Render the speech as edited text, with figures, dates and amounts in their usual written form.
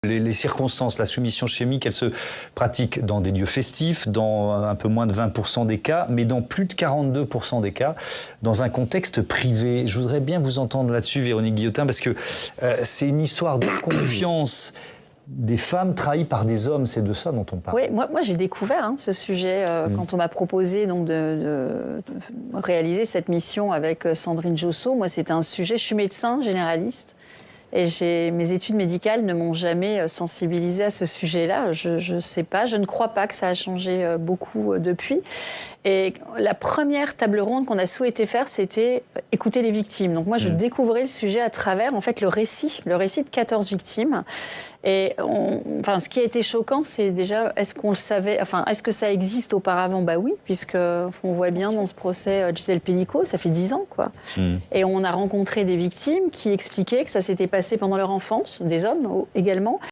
Les circonstances, la soumission chimique, elle se pratique dans des lieux festifs, dans un peu moins de 20% des cas, mais dans plus de 42% des cas, dans un contexte privé. Je voudrais bien vous entendre là-dessus, Véronique Guillotin, parce que c'est une histoire de confiance des femmes trahies par des hommes, c'est de ça dont on parle. Oui, moi j'ai découvert ce sujet quand on m'a proposé donc, de réaliser cette mission avec Sandrine Josso. Moi, c'était un sujet, je suis médecin généraliste. Et mes études médicales ne m'ont jamais sensibilisée à ce sujet-là. Je ne sais pas, je ne crois pas que ça a changé beaucoup depuis. Et la première table ronde qu'on a souhaité faire, c'était écouter les victimes. Donc moi, je découvrais le sujet à travers en fait, le récit de 14 victimes. Et ce qui a été choquant, c'est déjà, est-ce qu'on le savait, est-ce que ça existe auparavant ? Bah oui, puisqu'on voit bien dans ce procès Gisèle Pelicot, ça fait 10 ans, quoi. Et on a rencontré des victimes qui expliquaient que ça s'était passé pendant leur enfance, des hommes également.